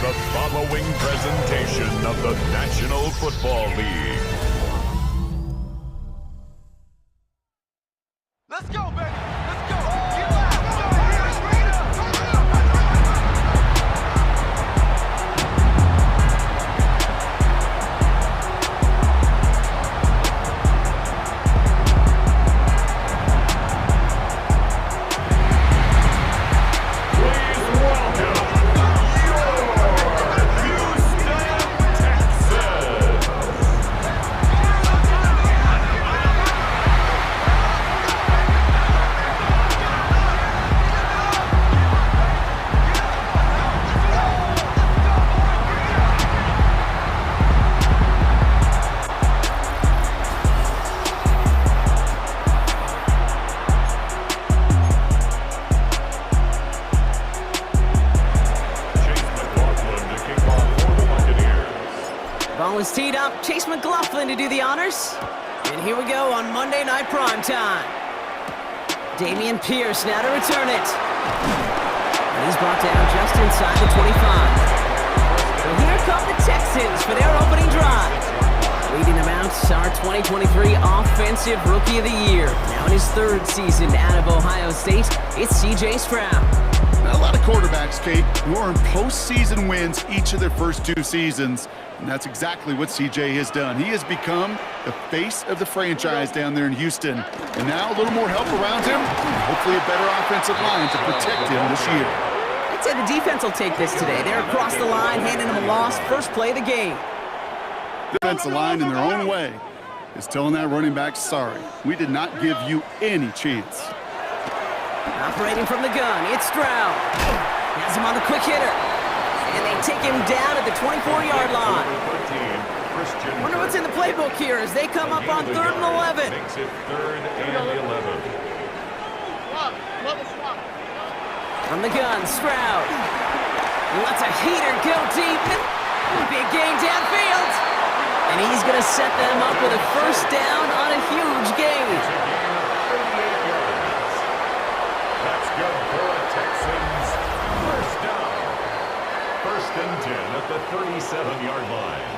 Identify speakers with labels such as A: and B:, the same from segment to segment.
A: the following presentation of the National Football League.
B: Let's go, baby! Let's go!
C: Ball is teed up. Chase McLaughlin to do the honors. And here we go on Monday Night Primetime. Dameon Pierce now to return it. And he's brought down just inside the 25. So here come the Texans for their opening drive. Leading them out, our 2023 Offensive Rookie of the Year. Now in his third season out of Ohio State, it's C.J. Stroud.
D: Not a lot of quarterbacks, Kate, who earn postseason wins each of their first two seasons. And that's exactly what CJ has done. He has become the face of the franchise down there in Houston. And now a little more help around him, and hopefully a better offensive line to protect him this year.
C: I'd say the defense will take this today. They're across the line, handing him a loss. First play of the game.
D: The defensive line, in their own way, is telling that running back, sorry, we did not give you any chance.
C: Operating from the gun, it's Stroud. Has him on the quick hitter. And they take him down at the 24-yard line. Wonder what's in the playbook here as they come up on 3rd and 11.
A: Makes it 3rd and 11.
C: From the gun, Stroud. Lets a heater go deep. Big gain downfield. And he's going to set them up with a first down on a huge gain.
A: That's good for the Texans. First down. 1st and 10 at the 37-yard line.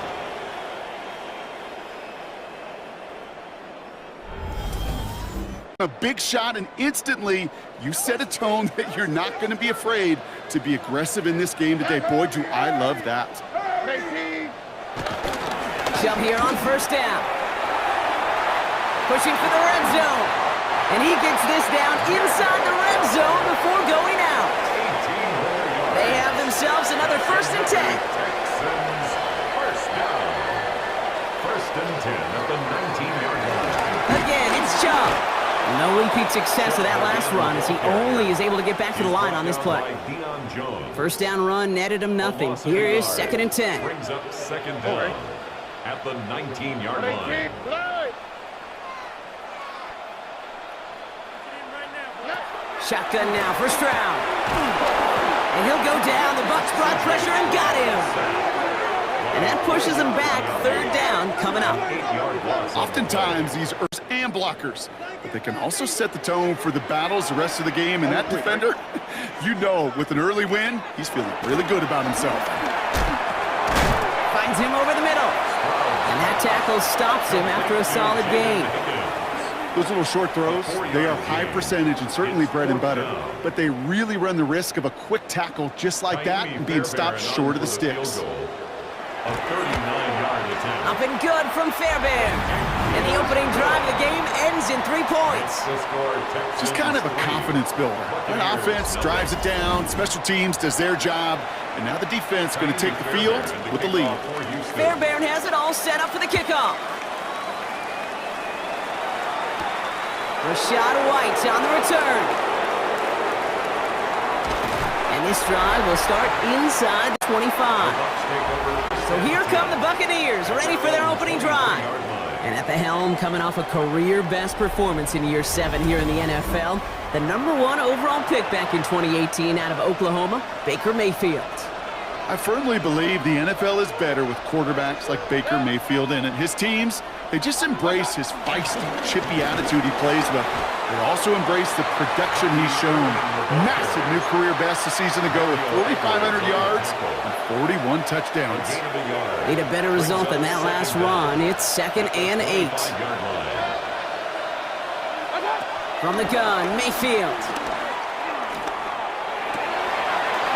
D: A big shot, and instantly you set a tone that you're not going to be afraid to be aggressive in this game today. Boy, do I love that.
C: Shove here on first down. Pushing for the red zone. And he gets this down inside the red zone before going out. They have themselves another 1st and 10.
A: Texans, first down. 1st and 10 at the 19-yard line.
C: Again, it's Chubb. No repeat success of that last run as he only is able to get back to the line on this play. First down run netted him nothing. Here is 2nd and 10.
A: Brings up 2nd down at the 19-yard line.
C: Shotgun now for Stroud. And he'll go down. The Bucs brought pressure and got him. And that pushes him back. 3rd down coming up.
D: Oftentimes, these are and blockers, but they can also set the tone for the battles the rest of the game. And that defender, you know, with an early win, he's feeling really good about himself.
C: Finds him over the middle. And that tackle stops him after a solid gain.
D: Those little short throws, they are high percentage and certainly bread and butter, but they really run the risk of a quick tackle just like that and being stopped short of the sticks.
A: A 39-yard attempt.
C: Up and good from Fairbairn. And the opening drive of the game ends in 3 points.
D: Just kind of a confidence builder. An offense drives it down, special teams does their job, and now the defense is going to take the field with the lead.
C: Fairbairn has it all set up for the kickoff. Rashad White on the return. And this drive will start inside the 25. So here come the Buccaneers, ready for their opening drive. And at the helm, coming off a career-best performance in Year 7 here in the NFL, the #1 overall pick back in 2018 out of Oklahoma, Baker Mayfield.
D: I firmly believe the NFL is better with quarterbacks like Baker Mayfield in it. His teams, they just embrace his feisty, chippy attitude he plays with. They also embrace the production he's shown. Massive new career best a season ago with 4,500 yards and 41 touchdowns.
C: Need a better result than that last run. It's 2nd and 8. From the gun, Mayfield.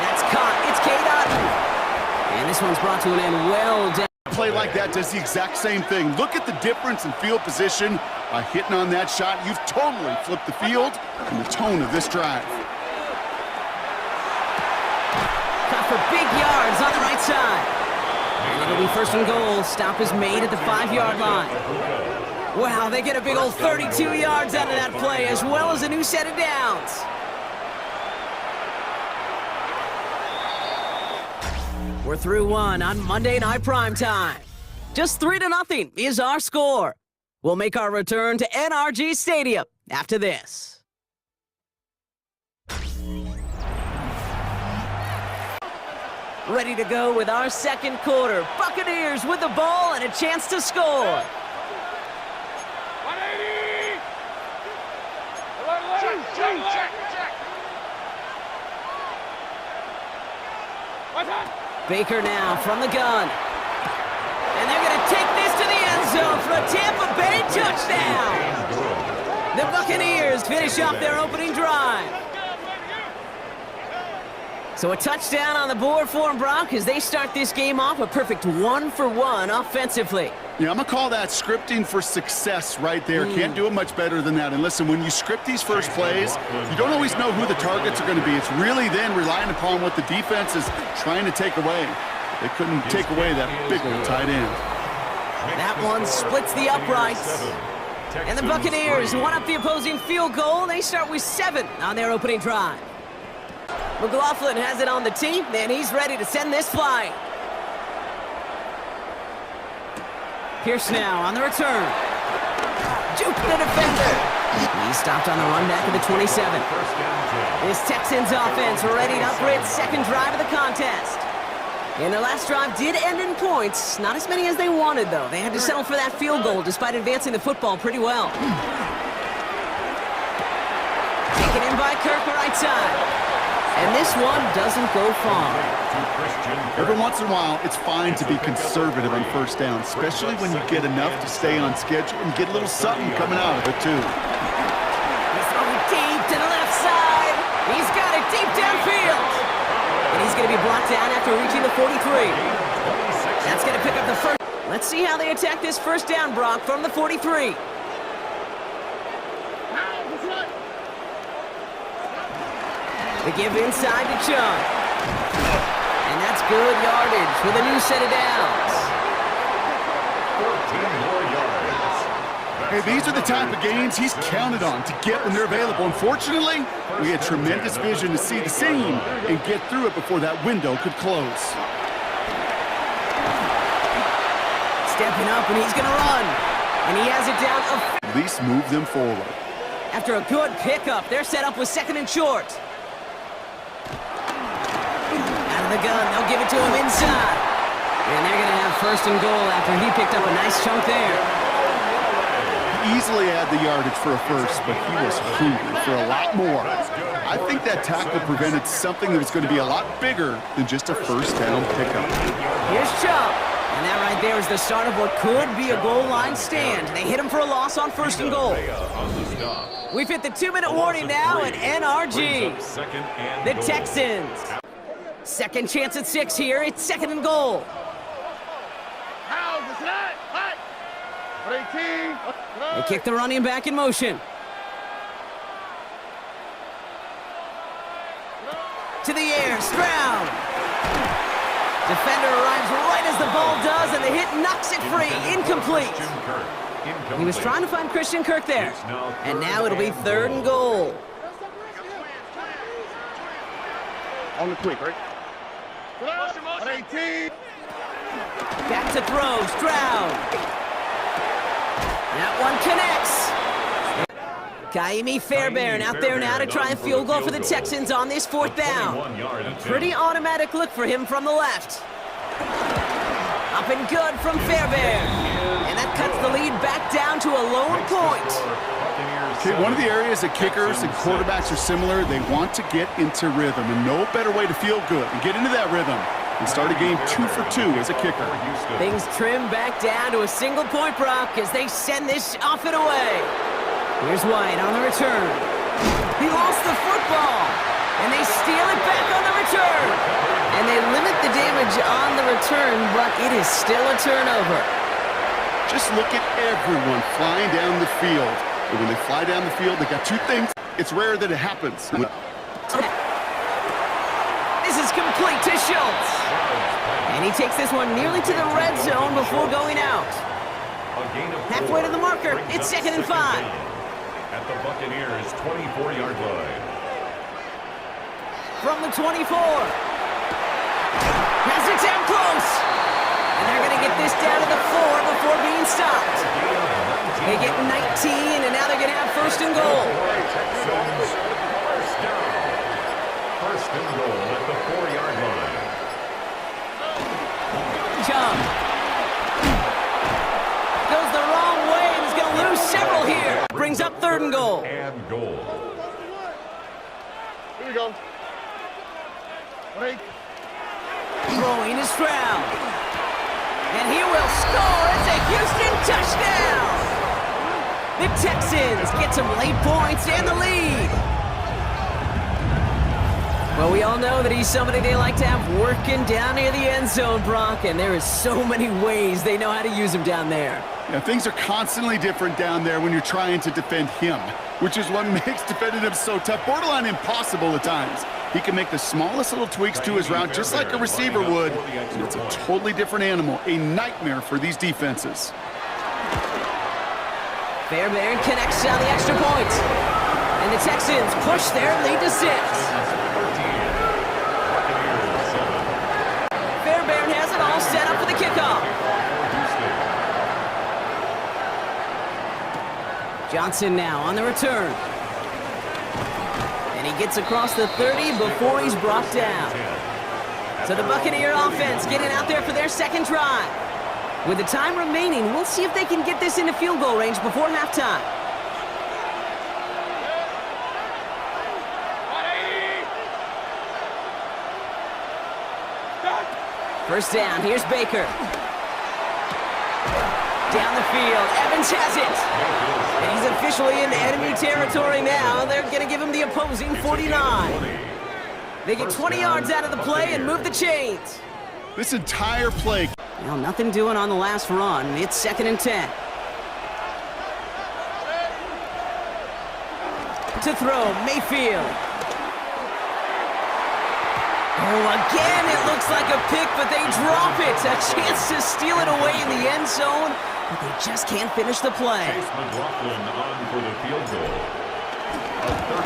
C: That's caught. It's K. Dotton. And this one's brought to an end well down.
D: A play like that does the exact same thing. Look at the difference in field position. By hitting on that shot, you've totally flipped the field and the tone of this drive.
C: Cut for big yards on the right side. And it'll be 1st and goal. Stop is made at the 5-yard line. Wow, they get a big old 32 yards out of that play, as well as a new set of downs. We're through one on Monday Night Primetime. Just 3-0 is our score. We'll make our return to NRG Stadium after this. Ready to go with our 2nd quarter. Buccaneers with the ball and a chance to score. Baker now from the gun. And they're going to take this to the end zone for a Tampa Bay touchdown. The Buccaneers finish off their opening drive. So a touchdown on the board for them, Brock, as they start this game off a perfect 1-for-1 offensively.
D: Yeah, I'm going to call that scripting for success right there. Can't do it much better than that. And listen, when you script these first plays, you don't always know who the targets are going to be. It's really then relying upon what the defense is trying to take away. They couldn't take away that big old tight end.
C: That one splits the uprights. And the Buccaneers one up the opposing field goal. They start with 7 on their opening drive. McLaughlin has it on the tee, and he's ready to send this flying. Pierce now on the return. Juke the defender. He's stopped on the run back of the 27. This Texans offense ready to upgrade 2nd drive of the contest. And their last drive did end in points. Not as many as they wanted, though. They had to settle for that field goal despite advancing the football pretty well. Taken in by Kirk, right side. And this one doesn't go far.
D: Every once in a while, it's fine to be conservative on 1st down, especially when you get enough to stay on schedule and get a little something coming out of it, too.
C: He's throwing deep to the left side. He's got it deep downfield. And he's going to be blocked down after reaching the 43. That's going to pick up the 1st. Let's see how they attack this 1st down, Brock, from the 43. The give inside to Chung. And that's good yardage with a new set of downs.
A: 14 more yards.
D: Hey, these are the type of games he's counted on to get when they're available. Unfortunately, we had tremendous vision to see the seam and get through it before that window could close.
C: Stepping up, and he's going to run. And he has it down.
D: At least move them forward.
C: After a good pickup, they're set up with 2nd and short. Out of the gun, they'll give it to him inside. And they're going to have 1st and goal after he picked up a nice chunk there.
D: He easily had the yardage for a 1st, but he was hungry for a lot more. I think that tackle prevented something that was going to be a lot bigger than just a 1st down pickup.
C: Here's Chubb. And that right there is the start of what could be a goal line stand. They hit him for a loss on 1st and goal. We've hit the 2-minute warning now at NRG. The Texans. 2nd chance at 6 here. It's 2nd and goal. They kick the running back in motion. To the air, Stroud. Defender arrives right as the ball does, and the hit knocks it free. Incomplete. He was trying to find Christian Kirk there. And now it'll be 3rd and goal.
D: On the quick, right?
C: Back to throw, Stroud. That one connects. Kaimi Fairbairn out there now to try a field goal for the Texans on this 4th down. A pretty automatic look for him from the left. Up and good from Fairbairn. And that cuts the lead back down to a lone point.
D: Okay, one of the areas that kickers and quarterbacks are similar, they want to get into rhythm, and no better way to feel good and get into that rhythm and start a game 2 for 2 as a kicker.
C: Things trim back down to a single point, Brock, as they send this off and away. Here's White on the return. He lost the football, and they steal it back on the return. And they limit the damage on the return, but it is still a turnover.
D: Just look at everyone flying down the field. And when they fly down the field, they got two things. It's rare that it happens.
C: This is complete to Schultz. And he takes this one nearly to the red zone before going out. Halfway to the marker, it's 2nd and 5.
A: At the Buccaneers' 24-yard line.
C: From the 24. Has it down close. And they're going to get this down to the 4 before being stopped. They get 19, and now they're going to have 1st and goal.
A: Texans, first down. 1st and goal at the 4-yard line.
C: Jump. Goes the wrong way and is going to lose several here. Brings up 3rd and goal.
A: And goal.
B: Here we go.
C: Throwing is Stroud. And he will score. It's a Houston touchdown. The Texans get some late points and the lead. Well, we all know that he's somebody they like to have working down near the end zone, Brock, and there is so many ways they know how to use him down there.
D: Yeah, things are constantly different down there when you're trying to defend him, which is what makes defending him so tough, borderline impossible at times. He can make the smallest little tweaks to his route just like a receiver would, and it's a totally different animal, a nightmare for these defenses.
C: Fairbairn connects on the extra point. And the Texans push their lead to 6. Fairbairn has it all set up for the kickoff. Johnson now on the return. And he gets across the 30 before he's brought down. So the Buccaneer offense getting out there for their 2nd drive. With the time remaining, we'll see if they can get this into field goal range before halftime. First down, here's Baker. Down the field, Evans has it. And he's officially in enemy territory now. They're going to give him the opposing 49. They get 20 yards out of the play and move the chains.
D: This entire play.
C: Well, nothing doing on the last run. It's 2nd and 10. To throw, Mayfield. Oh, again, it looks like a pick, but they drop it. A chance to steal it away in the end zone, but they just can't finish the play.
A: McLaughlin on for the field goal.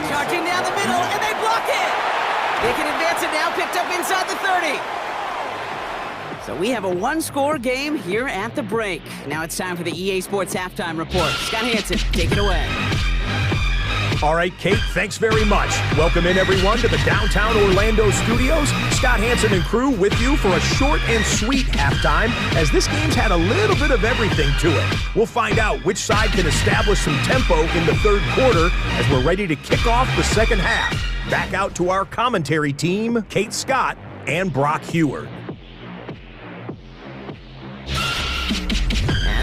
C: Charging down the middle, and they block it. They can advance it now, picked up inside the 30. So we have a 1-score game here at the break. Now it's time for the EA Sports Halftime Report. Scott Hansen, take it away.
E: All right, Kate, thanks very much. Welcome in, everyone, to the downtown Orlando studios. Scott Hansen and crew with you for a short and sweet halftime, as this game's had a little bit of everything to it. We'll find out which side can establish some tempo in the 3rd quarter as we're ready to kick off the 2nd half. Back out to our commentary team, Kate Scott and Brock Heward.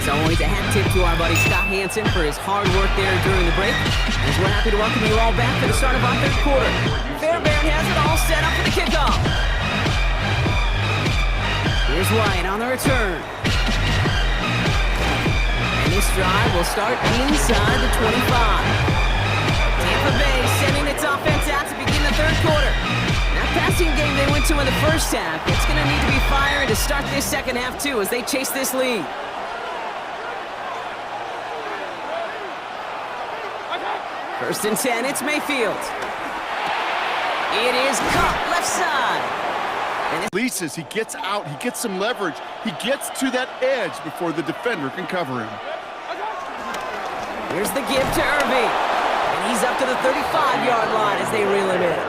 C: As always, a hat tip to our buddy Scott Hansen for his hard work there during the break. As we're happy to welcome you all back for the start of our 3rd quarter. Fairbairn has it all set up for the kickoff. Here's White on the return. And this drive will start inside the 25. Tampa Bay sending its offense out to begin the 3rd quarter. That passing game they went to in the 1st half, it's going to need to be firing to start this 2nd half too as they chase this lead. 1st and 10, it's Mayfield. It is caught left side. And
D: Releases, he gets out, he gets some leverage. He gets to that edge before the defender can cover him.
C: Here's the give to Irving. And he's up to the 35-yard line as they reel him in.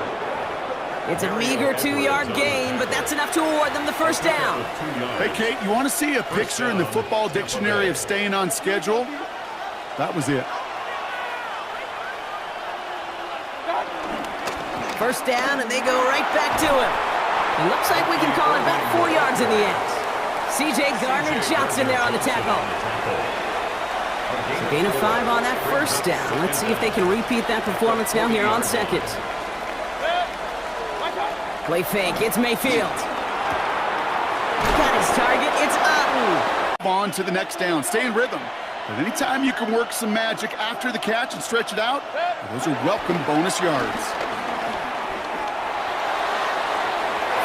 C: It's a meager 2-yard gain, but that's enough to award them the 1st down.
D: Hey, Kate, you want to see a picture in the football dictionary of staying on schedule? That was it.
C: First down, and they go right back to him. It looks like we can call it about 4 yards in the end. C.J. Gardner-Johnson there on the tackle. So gain of 5 on that first down. Let's see if they can repeat that performance now here on second. Play fake, it's Mayfield. Got his target, it's Otten.
D: On to the next down, stay in rhythm. But anytime you can work some magic after the catch and stretch it out, those are welcome bonus yards.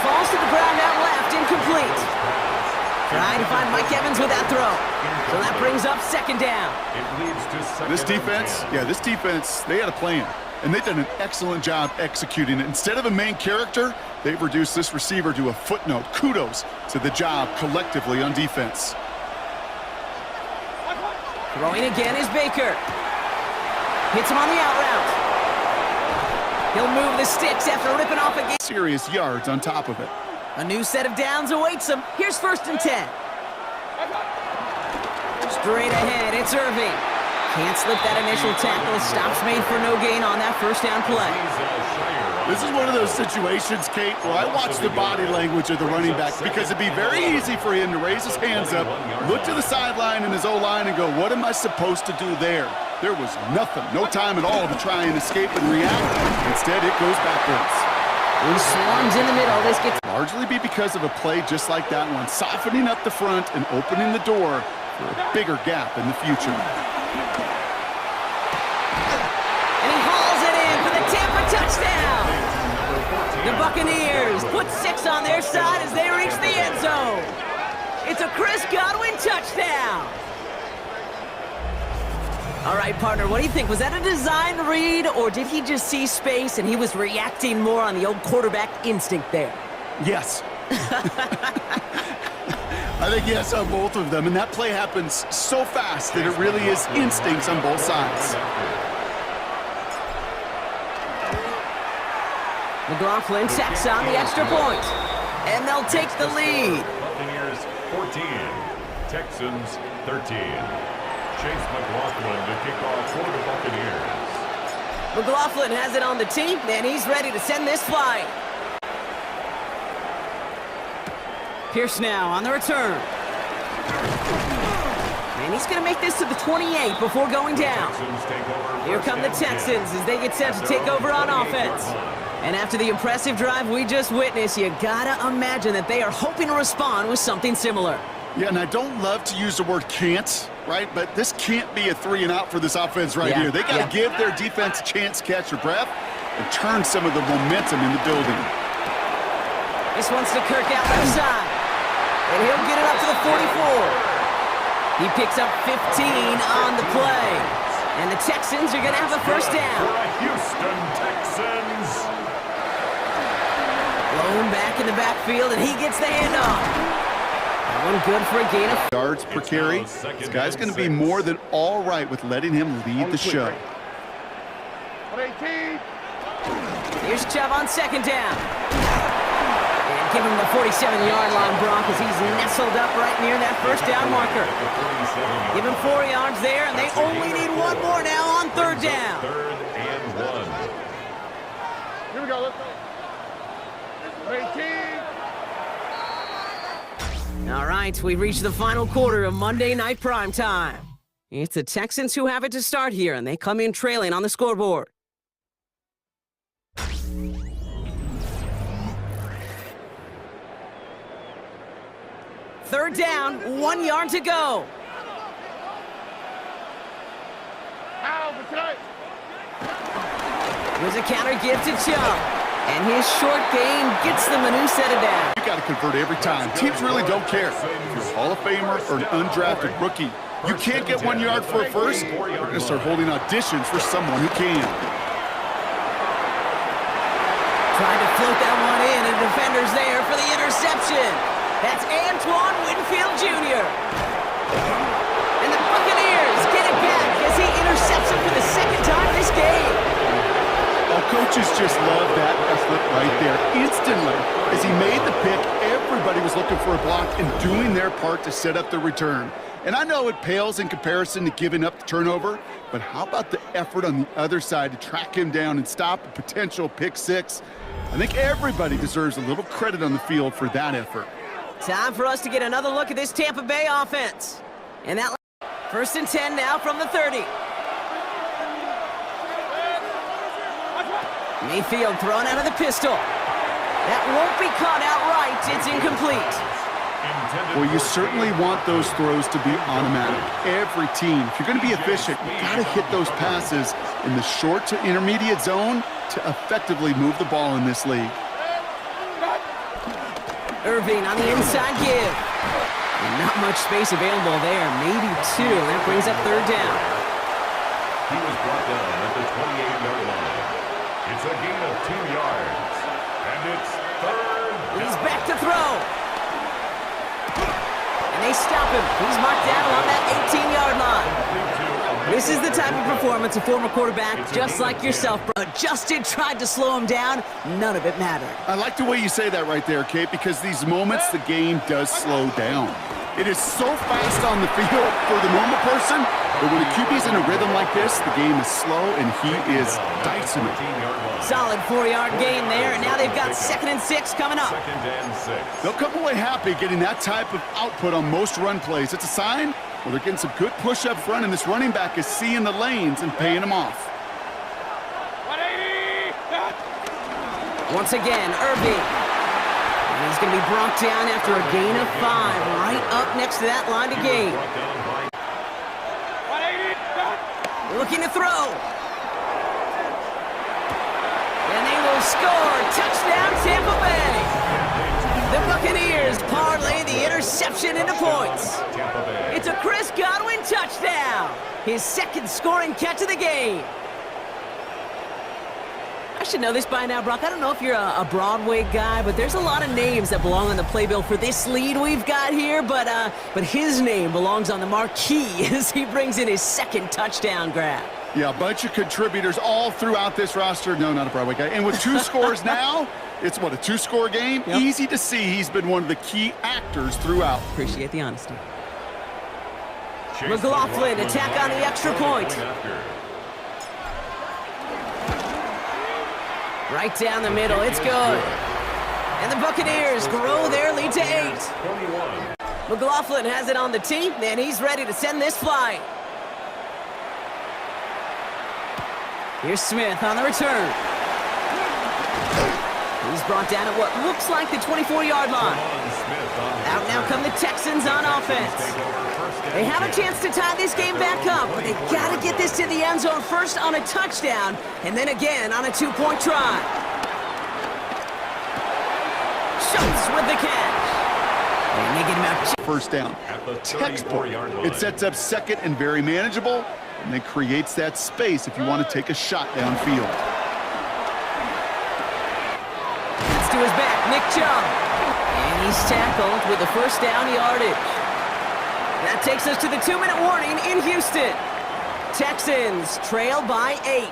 C: Falls to the ground out left, incomplete. Trying to find Mike Evans with that throw. So that brings up second down.
D: This defense, they had a plan. And they've done an excellent job executing it. Instead of a main character, they've reduced this receiver to a footnote. Kudos to the job collectively on defense.
C: Throwing again is Baker. Hits him on the out route. He'll move the sticks after ripping off a game.
D: Serious yards on top of it.
C: A new set of downs awaits him. Here's 1st and 10. Straight ahead, it's Irving. Can't slip that initial tackle. Stops made for no gain on that first down play.
D: This is one of those situations, Kate, where I watch the body language of the running back because it'd be very easy for him to raise his hands up, look to the sideline in his O-line and go, what am I supposed to do there? There was nothing, no time at all to try and escape and react. Instead, it goes backwards.
C: He swarms in the middle. This gets
D: largely be because of a play just like that one, softening up the front and opening the door for a bigger gap in the future.
C: And he hauls it in for the Tampa touchdown. The Buccaneers put 6 on their side as they reach the end zone. It's a Chris Godwin touchdown. All right, partner, what do you think? Was that a design read, or did he just see space and he was reacting more on the old quarterback instinct there?
D: Yes. I think yes on both of them, and that play happens so fast that it really is instincts on both sides.
C: McLaughlin checks on the extra point, and they'll take the lead.
A: Buccaneers 14, Texans 13. Chase McLaughlin to kick off for the Buccaneers.
C: McLaughlin has it on the tee, and he's ready to send this flying. Pierce now on the return. And he's going to make this to the 28 before going down. Here come the Texans as they get set to take over on offense. And after the impressive drive we just witnessed, you gotta imagine that they are hoping to respond with something similar.
D: Yeah, and I don't love to use the word can't, right? But this can't be a 3-and-out for this offense right here. They got to give their defense a chance to catch their breath and turn some of the momentum in the building.
C: This one's to Kirk out left side. And he'll get it up to the 44. He picks up 15 on the play. And the Texans are going to have a first down.
A: For a Houston Texans.
C: Blown back in the backfield, and he gets the handoff. That one good for a gain of
D: yards per carry. This guy's going to be more than all right with letting him lead the show.
C: Here's Chubb on second down. And give him the 47-yard line, Brock, as he's nestled up right near that first down marker. Give him 4 yards there, and they only need one more now on third down.
A: 3rd and 1.
B: Here we go, let's go. 18.
C: All right, we've reached the final quarter of Monday Night Primetime. It's the Texans who have it to start here, and they come in trailing on the scoreboard. Third down, 1 yard to go. Here's a counter give to Chubb. And his short gain gets them a new set of downs.
D: You got to convert every time. Teams really don't care if you're a Hall of Famer or an undrafted rookie. You can't get 1 yard for a first, we're going to start holding auditions for someone who can.
C: Trying to float that one in, and the defender's there for the interception. That's Antoine Winfield Jr. And the Buccaneers get it back as he intercepts him for the second time this game.
D: Oh, coaches just love that effort right there. Instantly, as he made the pick, everybody was looking for a block and doing their part to set up the return. And I know it pales in comparison to giving up the turnover, but how about the effort on the other side to track him down and stop a potential pick six? I think everybody deserves a little credit on the field for that effort.
C: Time for us to get another look at this Tampa Bay offense. And that 1st and 10 now from the 30. Mayfield thrown out of the pistol. That won't be caught outright. It's incomplete.
D: Well, you certainly want those throws to be automatic. Every team, if you're going to be efficient, you got to hit those passes in the short to intermediate zone to effectively move the ball in this league.
C: Irving on the inside give. And not much space available there. Maybe two. That brings up 3rd down.
A: He was brought down at the 28-yard line. It's a gain of 2 yards. And it's 3rd down.
C: He's back to throw. And they stop him. He's marked down along that 18-yard line. This is the type of performance a former quarterback, just like yourself, adjusted, tried to slow him down. None of it mattered.
D: I like the way you say that right there, Kate, because these moments the game does slow down. It is so fast on the field for the normal person, but when a QB's in a rhythm like this, the game is slow and he is dicing it.
C: Solid 4-yard gain there, and now they've got 2nd and 6 coming up.
A: 2nd and 6.
D: They'll come away happy getting that type of output on most run plays. It's a sign, well, they're getting some good push up front, and this running back is seeing the lanes and paying them off.
B: 180.
C: Once again, Irving. And he's going to be brought down after a gain of 5, right up next to that line to gain.
B: 180.
C: Looking to throw. And they will score. Touchdown, Tampa Bay. The Buccaneers parlay the interception into points. It's a Chris Godwin touchdown. His 2nd scoring catch of the game. I should know this by now, Brock. I don't know if you're a Broadway guy, but there's a lot of names that belong on the playbill for this lead we've got here. But his name belongs on the marquee as he brings in his 2nd touchdown grab.
D: Yeah, a bunch of contributors all throughout this roster. No, not a Broadway guy. And with 2 scores now, it's what, a 2-score game?
C: Yep.
D: Easy to see he's been one of the key actors throughout.
C: Appreciate the honesty. McLaughlin attack on the extra point. Right down the middle, it's good. And the Buccaneers grow their lead to 8. McLaughlin has it on the tee, and he's ready to send this flying. Here's Smith on the return. He's brought down at what looks like the 24-yard line. Out now come the Texans on offense. They have a chance to tie this game back up, but they got to get this to the end zone first on a touchdown, and then again on a 2-point try. Schultz with the catch. And they get him out.
D: First down. Textbook. It sets up 2nd and very manageable, and then creates that space if you want to take a shot downfield.
C: It's to his back, Nick Chubb. And he's tackled with the 1st down yardage. That takes us to the 2-minute warning in Houston. Texans trail by 8.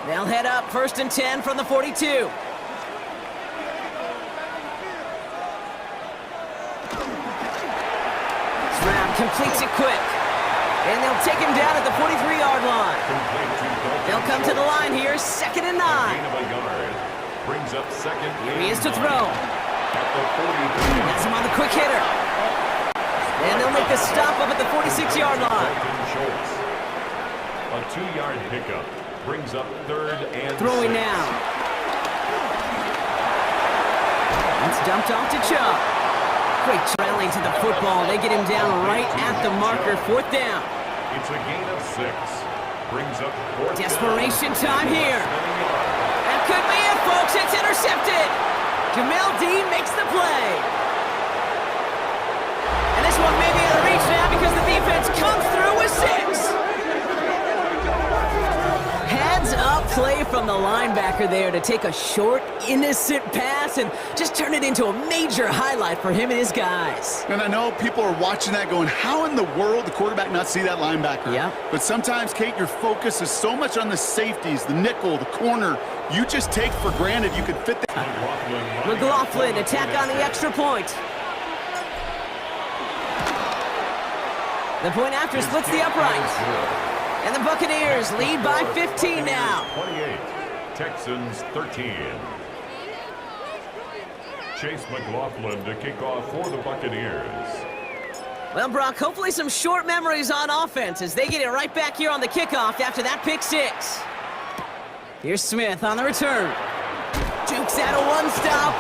C: They'll head up 1st and 10 from the 42. Stroud completes it quick. And they'll take him down at the 43-yard line. They'll come to the line here, 2nd and 9.
A: Brings up 2nd.
C: Here he is to throw. That's him on the quick hitter. And they'll make the stop up at the 46-yard line.
A: A 2-yard pickup brings up 3rd and
C: Throwing
A: 6.
C: now. It's dumped off to Chubb. Quick rally to the football. They get him down right at the marker. 4th down.
A: It's a gain of 6. Brings up 4th.
C: Desperation time here. That could be it, folks. It's intercepted. Jamel Dean makes the play. And this one may be out of reach now because the defense comes through with 6. Heads up play from from the linebacker there to take a short, innocent pass and just turn it into a major highlight for him and his guys.
D: And I know people are watching that going, how in the world the quarterback not see that linebacker?
C: Yeah.
D: But sometimes, Kate, your focus is so much on the safeties, the nickel, the corner, you just take for granted you could fit that.
C: McLaughlin attack on the extra point. The point after splits the upright. And the Buccaneers lead by 15 now.
A: 28, Texans 13. Chase McLaughlin to kick off for the Buccaneers.
C: Well, Brock, hopefully some short memories on offense as they get it right back here on the kickoff after that pick six. Here's Smith on the return. Jukes out a one-stop.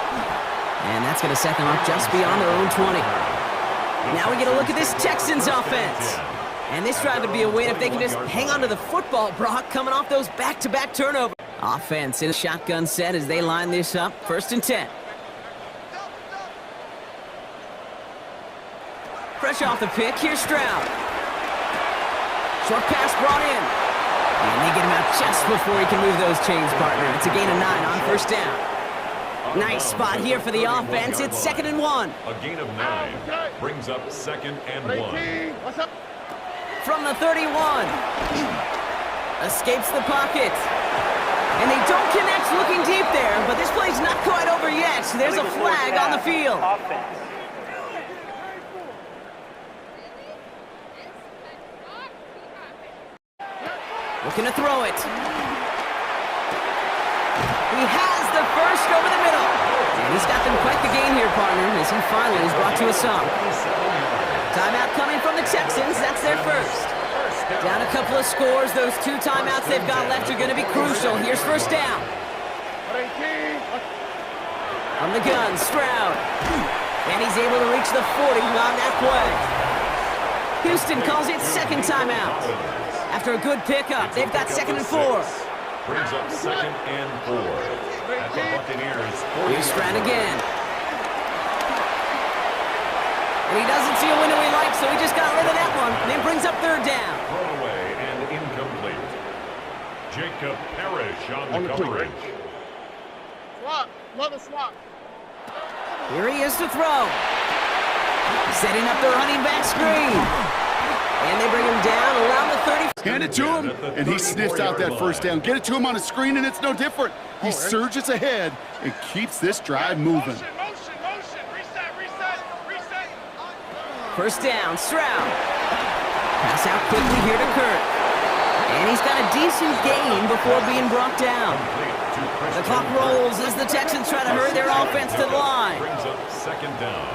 C: And that's going to set them up just beyond their own 20. Now we get a look at this Texans offense. And this drive would be a win if they can just hang on to the football, Brock, coming off those back-to-back turnovers. Offense in a shotgun set as they line this up. 1st and 10. Fresh off the pick, here's Stroud. Short pass brought in. And they get him out just before he can move those chains, partner. It's a gain of 9 on 1st down. Nice spot here for the offense. It's 2nd and 1.
A: A gain of 9 brings up 2nd and 1.
C: From the 31. Escapes the pocket. And they don't connect looking deep there, but this play's not quite over yet. There's a flag on the field. Looking to throw it. He has the first over the middle. And he's got them quite the gain here, partner, as he finally is brought to a stop. Timeout coming from the Texans. That's their first. Down a couple of scores. Those 2 timeouts they've got left are going to be crucial. Here's 1st down. On the gun, Stroud. And he's able to reach the 40 on that play. Houston calls it 2nd timeout. After a good pickup, they've got 2nd and 4.
A: Brings up 2nd and 4. At the Buccaneers.
C: Here's Stroud again. And he doesn't see a window he likes, so he just got rid of that one. And it brings up 3rd down.
A: Throwaway and incomplete. Jacob Parrish on the coverage.
B: Swap. Love a swap.
C: Here he is to throw. Setting up the running back screen. And they bring him down around the 30.
D: Hand it to him, and he sniffs out that 1st down. Get it to him on a screen, and it's no different. He surges ahead and keeps this drive moving.
B: Motion. Reset.
C: 1st down, Stroud. Pass out quickly here to Kurt. And he's got a decent gain before being brought down. The clock rolls as the Texans try to hurry their offense to the line.
A: Brings up 2nd down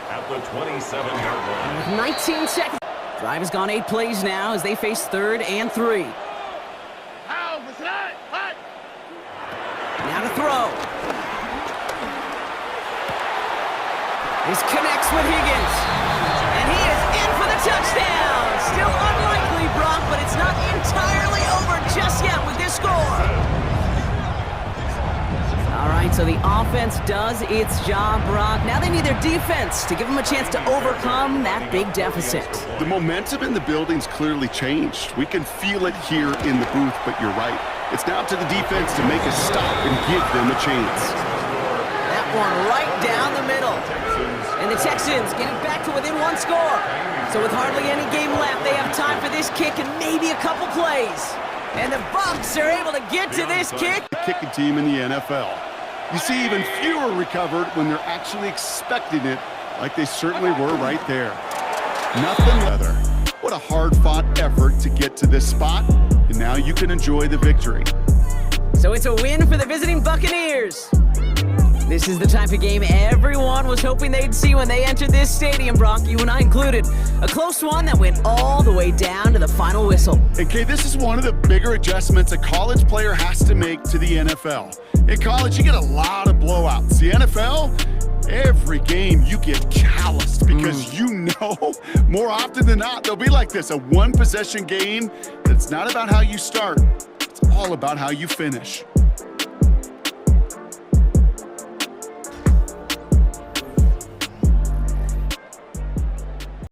A: at the 27-yard line.
C: With 19 seconds. Drive has gone 8 plays now as they face 3rd and 3. Now to throw. This connects with Higgins. And he is in for the touchdown. Still unlikely, Brock, but it's not entirely over just yet with this score. All right, so the offense does its job, Brock. Now they need their defense to give them a chance to overcome that big deficit.
D: The momentum in the building's clearly changed. We can feel it here in the booth, but you're right. It's now up to the defense to make a stop and give them a chance.
C: That one right down the middle. And the Texans getting back to within 1 score. So with hardly any game left, they have time for this kick and maybe a couple plays. And the Bucs are able to get to this kick.
D: The kicking team in the NFL. You see even fewer recovered when they're actually expecting it, like they certainly were right there. Nothing other. What a hard-fought effort to get to this spot, and now you can enjoy the victory.
C: So it's a win for the visiting Buccaneers. This is the type of game everyone was hoping they'd see when they entered this stadium, Brock, you and I included. A close one that went all the way down to the final whistle.
D: And Kay, this is one of the bigger adjustments a college player has to make to the NFL. In college, you get a lot of blowouts. The NFL, every game you get calloused because you know more often than not they'll be like this, a one-possession game that's not about how you start. It's all about how you finish.